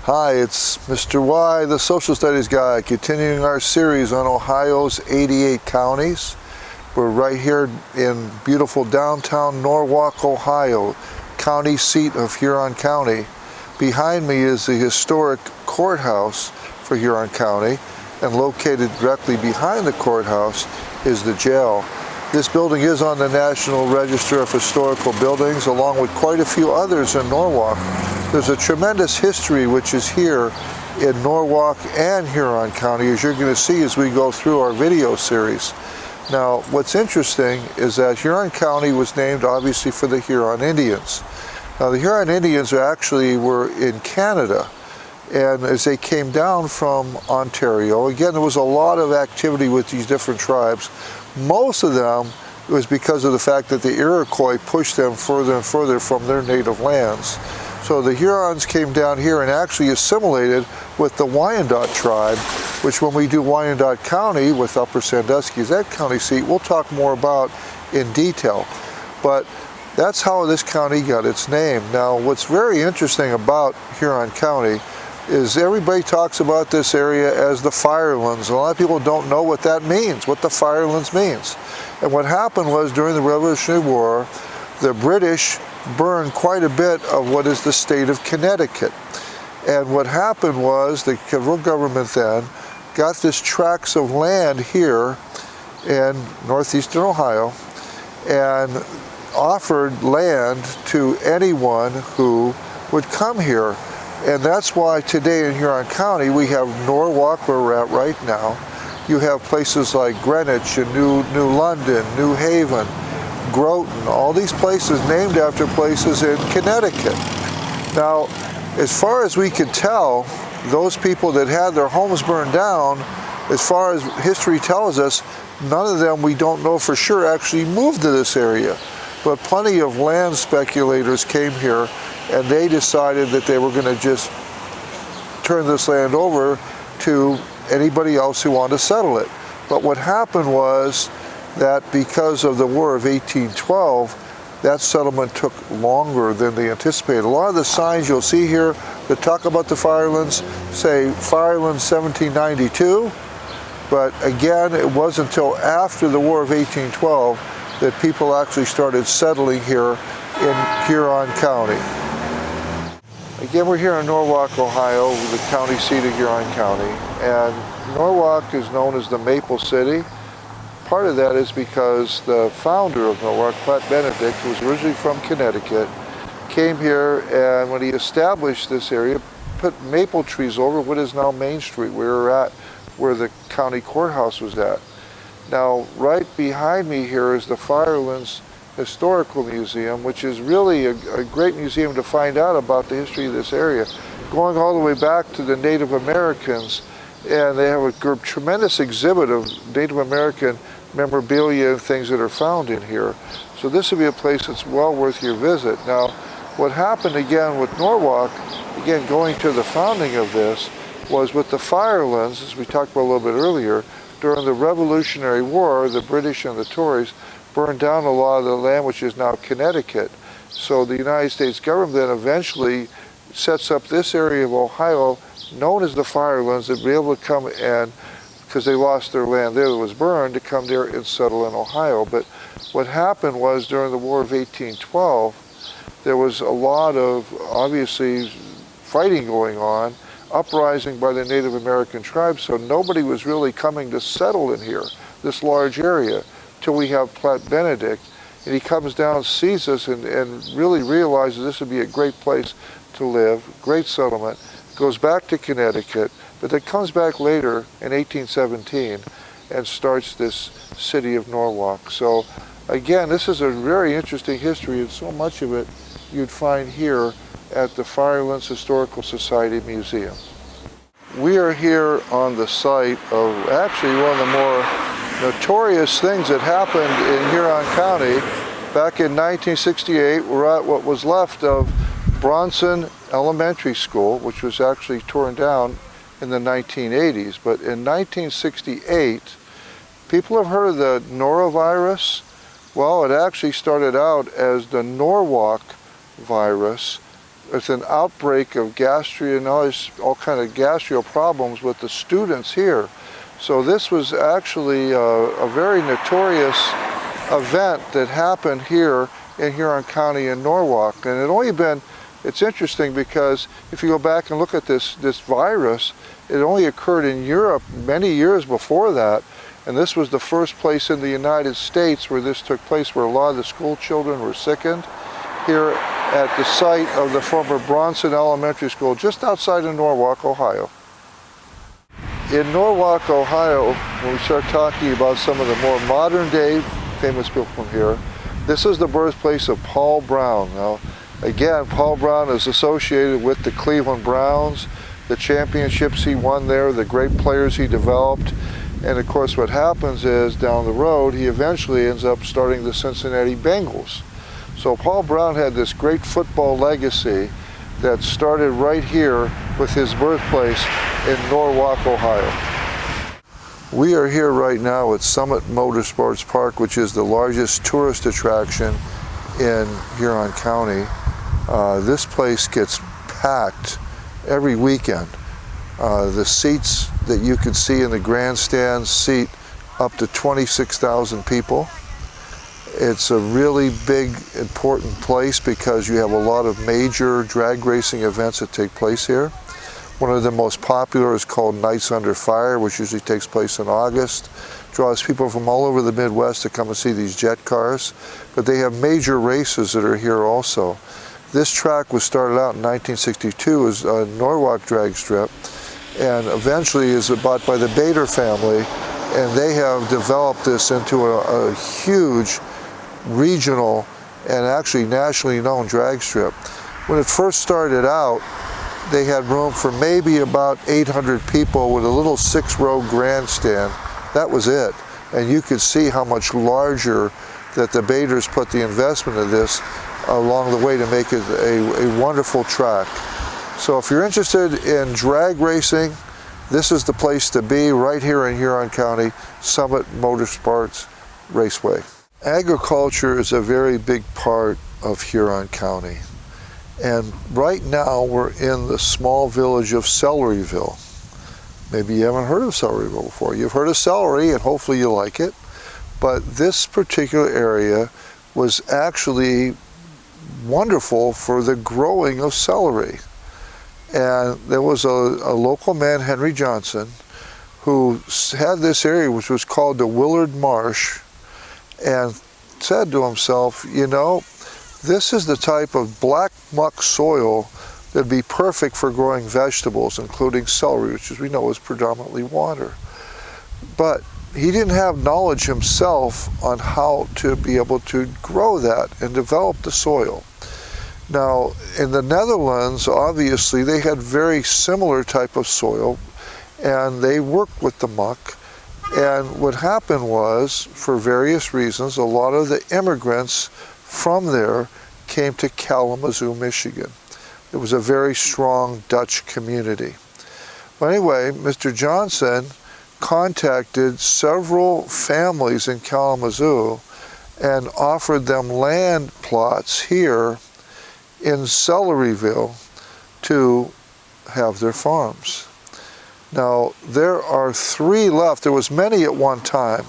Hi, it's Mr. Y, the social studies guy, continuing our series on Ohio's 88 counties. We're right here in beautiful downtown Norwalk, Ohio, county seat of Huron County. Behind me is the historic courthouse for Huron County, and located directly behind the courthouse is the jail. This building is on the National Register of Historical Buildings, along with quite a few others in Norwalk. There's a tremendous history which is here in Norwalk and Huron County, as you're going to see as we go through our video series. Now, what's interesting is that Huron County was named obviously for the Huron Indians. Now, the Huron Indians were in Canada, and as they came down from Ontario, again, there was a lot of activity with these different tribes. Most of them was because of the fact that the Iroquois pushed them further and further from their native lands. So the Hurons came down here and actually assimilated with the Wyandot tribe, which when we do Wyandot County with Upper Sandusky as that county seat, we'll talk more about in detail. But that's how this county got its name. Now, what's very interesting about Huron County is everybody talks about this area as the Firelands. A lot of people don't know what that means, what the Firelands means. And what happened was during the Revolutionary War, the British burned quite a bit of what is the state of Connecticut. And what happened was the federal government then got this tracts of land here in northeastern Ohio and offered land to anyone who would come here. And that's why today in Huron County we have Norwalk, where we're at right now. You have places like Greenwich and New London, New Haven, Groton, all these places named after places in Connecticut. Now, as far as we can tell, those people that had their homes burned down, as far as history tells us, none of them, we don't know for sure, actually moved to this area. But plenty of land speculators came here, and they decided that they were going to just turn this land over to anybody else who wanted to settle it. But what happened was that because of the War of 1812, that settlement took longer than they anticipated. A lot of the signs you'll see here that talk about the Firelands say Firelands 1792, but again, it wasn't until after the War of 1812 that people actually started settling here in Huron County. Again, we're here in Norwalk, Ohio, the county seat of Huron County, and Norwalk is known as the Maple City. Part of that is because the founder of Norwalk, Platt Benedict, who was originally from Connecticut, came here, and when he established this area, put maple trees over what is now Main Street, where the county courthouse was at. Now, right behind me here is the Firelands Historical Museum, which is really a great museum to find out about the history of this area, going all the way back to the Native Americans. And they have a tremendous exhibit of Native American memorabilia and things that are found in here. So this would be a place that's well worth your visit. Now, what happened again with Norwalk, again going to the founding of this, was with the Firelands, as we talked about a little bit earlier, during the Revolutionary War, the British and the Tories burned down a lot of the land which is now Connecticut. So the United States government then eventually sets up this area of Ohio known as the Firelands, to be able to come and, because they lost their land there that was burned, to come there and settle in Ohio. But what happened was during the War of 1812, there was a lot of, obviously, fighting going on, uprising by the Native American tribes, so nobody was really coming to settle in here, this large area, till we have Platt Benedict. And he comes down, sees us, and really realizes this would be a great place to live, great settlement, goes back to Connecticut, but then comes back later in 1817 and starts this city of Norwalk. So again, this is a very interesting history, and so much of it you'd find here at the Firelands Historical Society Museum. We are here on the site of actually one of the more notorious things that happened in Huron County. Back in 1968, we're at what was left of Bronson Elementary School, which was actually torn down in the 1980s. But in 1968, people have heard of the Norovirus. Well, it actually started out as the Norwalk virus, It's an outbreak of all kind of gastro problems with the students here. So this was actually a very notorious event that happened here in Huron County in Norwalk. And it's interesting because if you go back and look at this virus, it only occurred in Europe many years before that. And this was the first place in the United States where this took place, where a lot of the school children were sickened, here at the site of the former Bronson Elementary School, just outside of Norwalk, Ohio. In Norwalk, Ohio, when we start talking about some of the more modern day famous people from here, this is the birthplace of Paul Brown. Now, again, Paul Brown is associated with the Cleveland Browns, the championships he won there, the great players he developed. And of course, what happens is down the road, he eventually ends up starting the Cincinnati Bengals. So Paul Brown had this great football legacy that started right here with his birthplace in Norwalk, Ohio. We are here right now at Summit Motorsports Park, which is the largest tourist attraction in Huron County. This place gets packed every weekend. The seats that you can see in the grandstands seat up to 26,000 people. It's a really big, important place because you have a lot of major drag racing events that take place here. One of the most popular is called Nights Under Fire, which usually takes place in August. Draws people from all over the Midwest to come and see these jet cars. But they have major races that are here also. This track was started out in 1962 as a Norwalk drag strip, and eventually is bought by the Bader family, and they have developed this into a huge regional and actually nationally known drag strip. When it first started out, they had room for maybe about 800 people with a little 6-row grandstand. That was it. And you could see how much larger that the Baders put the investment of this along the way to make it a wonderful track. So if you're interested in drag racing, this is the place to be, right here in Huron County, Summit Motorsports Raceway. Agriculture is a very big part of Huron County. And right now we're in the small village of Celeryville. Maybe you haven't heard of Celeryville before. You've heard of celery and hopefully you like it. But this particular area was actually wonderful for the growing of celery. And there was a local man, Henry Johnson, who had this area which was called the Willard Marsh, and said to himself, you know, this is the type of black muck soil that'd be perfect for growing vegetables, including celery, which as we know is predominantly water. But he didn't have knowledge himself on how to be able to grow that and develop the soil. Now, in the Netherlands, obviously, they had very similar type of soil, and they worked with the muck. And what happened was, for various reasons, a lot of the immigrants from there came to Kalamazoo, Michigan. It was a very strong Dutch community. But anyway, Mr. Johnson contacted several families in Kalamazoo and offered them land plots here in Celeryville to have their farms. Now, there are 3 left. There was many at one time,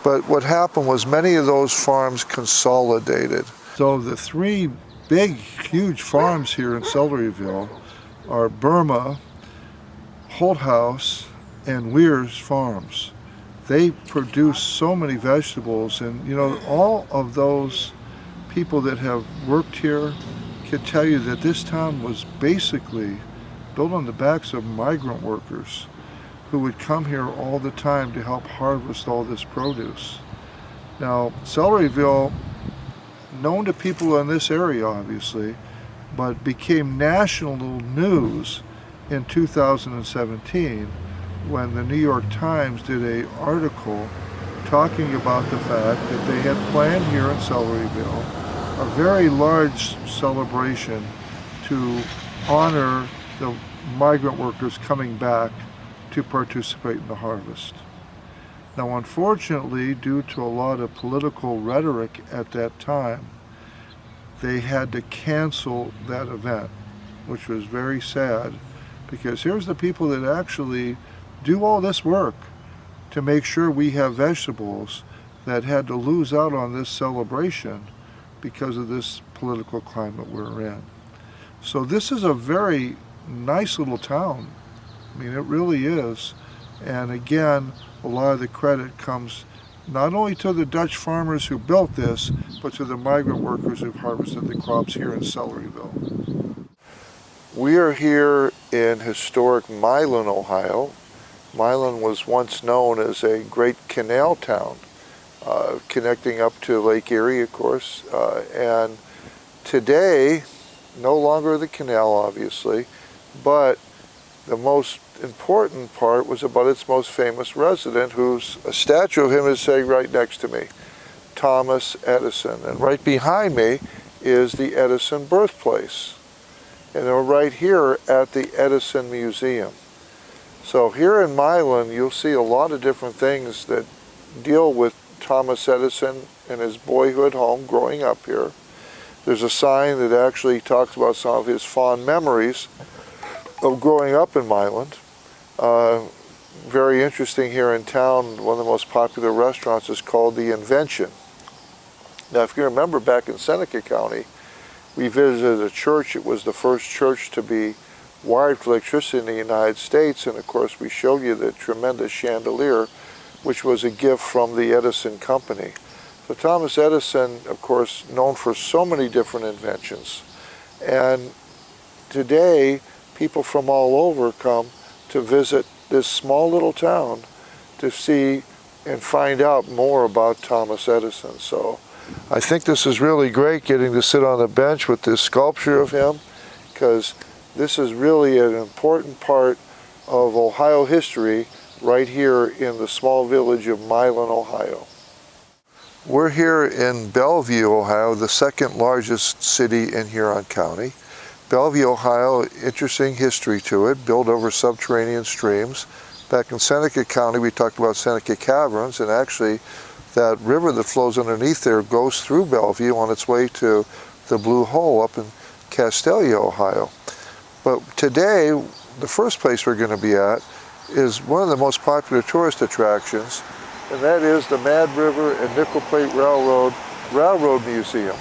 but what happened was many of those farms consolidated. So the 3 big, huge farms here in Celeryville are Burma, Holt House, and Weir's Farms. They produce so many vegetables, and you know, all of those people that have worked here can tell you that this town was basically built on the backs of migrant workers who would come here all the time to help harvest all this produce. Now, Celeryville, known to people in this area obviously, but became national news in 2017 when the New York Times did an article talking about the fact that they had planned here in Celeryville a very large celebration to honor the migrant workers coming back to participate in the harvest. Now, unfortunately, due to a lot of political rhetoric at that time, they had to cancel that event. which was very sad, because here's the people that actually do all this work to make sure we have vegetables that had to lose out on this celebration because of this political climate we're in. So this is a very nice little town. I mean, it really is. And again, a lot of the credit comes not only to the Dutch farmers who built this, but to the migrant workers who've harvested the crops here in Celeryville. We are here in historic Milan, Ohio. Milan was once known as a great canal town, connecting up to Lake Erie, of course, and today, no longer the canal, obviously, but the most important part was about its most famous resident, who's a statue of him is sitting right next to me, Thomas Edison. And right behind me is the Edison birthplace. And we're right here at the Edison Museum. So here in Milan, you'll see a lot of different things that deal with Thomas Edison and his boyhood home growing up here. There's a sign that actually talks about some of his fond memories of growing up in Milan. Very interesting here in town, one of the most popular restaurants is called The Invention. Now, if you remember back in Seneca County, we visited a church. It was the first church to be wired for electricity in the United States, and of course we showed you the tremendous chandelier, which was a gift from the Edison Company. So Thomas Edison, of course, known for so many different inventions. And today, people from all over come to visit this small little town to see and find out more about Thomas Edison. So I think this is really great, getting to sit on a bench with this sculpture of him, because this is really an important part of Ohio history right here in the small village of Milan, Ohio. We're here in Bellevue, Ohio, the second largest city in Huron County. Bellevue, Ohio, interesting history to it, built over subterranean streams. Back in Seneca County, we talked about Seneca Caverns, and actually that river that flows underneath there goes through Bellevue on its way to the Blue Hole up in Castelia, Ohio. But today, the first place we're going to be at is one of the most popular tourist attractions, and that is the Mad River and Nickel Plate Railroad Museum.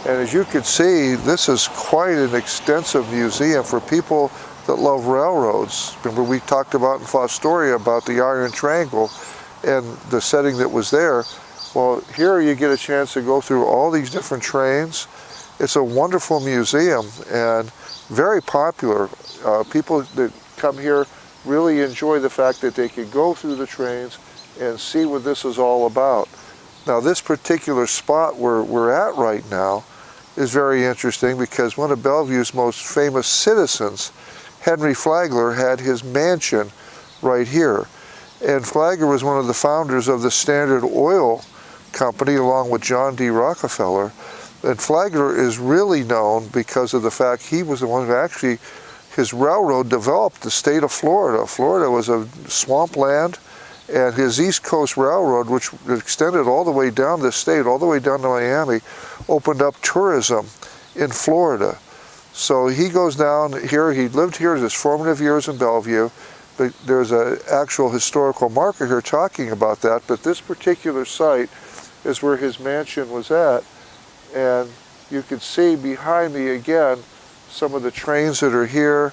And as you can see, this is quite an extensive museum for people that love railroads. Remember, we talked about in Fostoria about the Iron Triangle and the setting that was there. Well, here you get a chance to go through all these different trains. It's a wonderful museum and very popular. People that come here really enjoy the fact that they can go through the trains and see what this is all about. Now, this particular spot where we're at right now is very interesting because one of Bellevue's most famous citizens, Henry Flagler, had his mansion right here. And Flagler was one of the founders of the Standard Oil Company along with John D. Rockefeller. And Flagler is really known because of the fact he was the one who actually, his railroad developed the state of Florida. Florida was a swampland, and his East Coast Railroad, which extended all the way down the state, all the way down to Miami, opened up tourism in Florida. So he goes down here, he lived here his formative years in Bellevue, but there's an actual historical marker here talking about that, but this particular site is where his mansion was at, and you can see behind me again some of the trains that are here.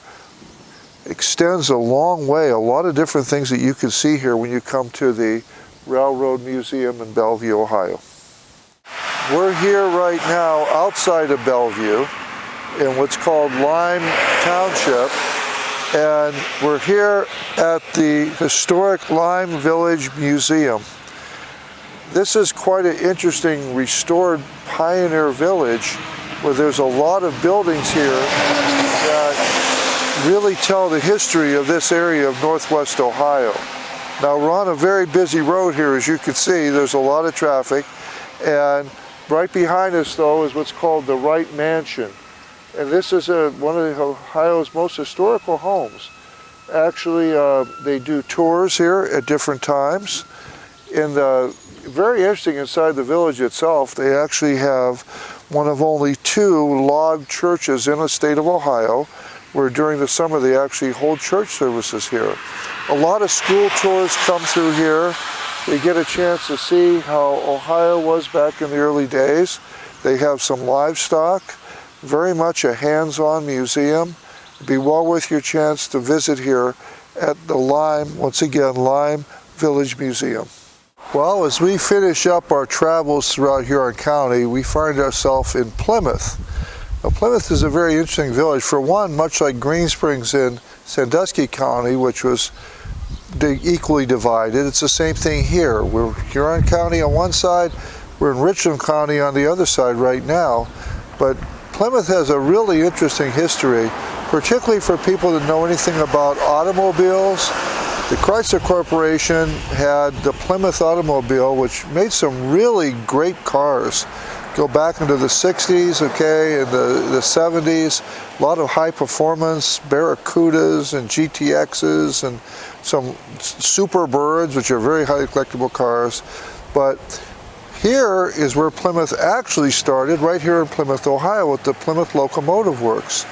Extends a long way, a lot of different things that you can see here when you come to the Railroad Museum in Bellevue, Ohio. We're here right now outside of Bellevue in what's called Lime Township, and we're here at the historic Lime Village Museum. This is quite an interesting restored pioneer village where there's a lot of buildings here that really tell the history of this area of Northwest Ohio. Now, we're on a very busy road here, as you can see. There's a lot of traffic, and right behind us, though, is what's called the Wright Mansion. And this is one of Ohio's most historical homes. Actually, they do tours here at different times. And very interesting, inside the village itself, they actually have one of only 2 log churches in the state of Ohio. where during the summer they actually hold church services here. A lot of school tours come through here. They get a chance to see how Ohio was back in the early days. They have some livestock, very much a hands-on museum. It'd be well worth your chance to visit here at the Lime, once again, Lime Village Museum. Well, as we finish up our travels throughout Huron County, we find ourselves in Plymouth. Now, Plymouth is a very interesting village. For one, much like Green Springs in Sandusky County, which was equally divided, it's the same thing here. We're Huron County on one side, we're in Richland County on the other side right now. But Plymouth has a really interesting history, particularly for people that know anything about automobiles. The Chrysler Corporation had the Plymouth automobile, which made some really great cars. Go back into the 60s, okay, and the 70s, a lot of high performance Barracudas and GTXs and some Superbirds, which are very highly collectible cars. But here is where Plymouth actually started, right here in Plymouth, Ohio, with the Plymouth Locomotive Works.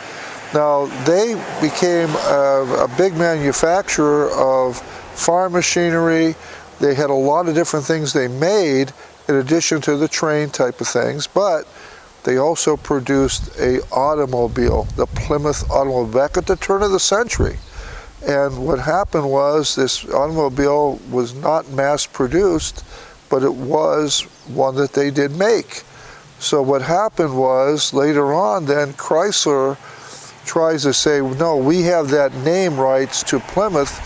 Now, they became a big manufacturer of farm machinery. They had a lot of different things they made in addition to the train type of things, but they also produced an automobile, the Plymouth automobile, back at the turn of the century. And what happened was this automobile was not mass produced, but it was one that they did make. So what happened was later on then Chrysler tries to say, no, we have that name rights to Plymouth.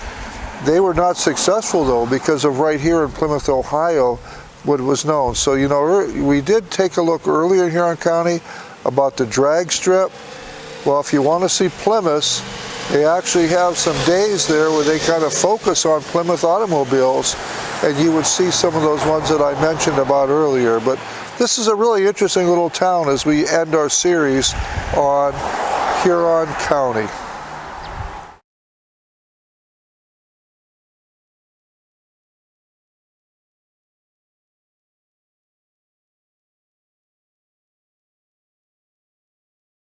They were not successful though because of right here in Plymouth, Ohio, what was known. So, you know, we did take a look earlier in Huron County about the drag strip. Well, if you want to see Plymouth, they actually have some days there where they kind of focus on Plymouth automobiles, and you would see some of those ones that I mentioned about earlier. But this is a really interesting little town as we end our series on Huron County.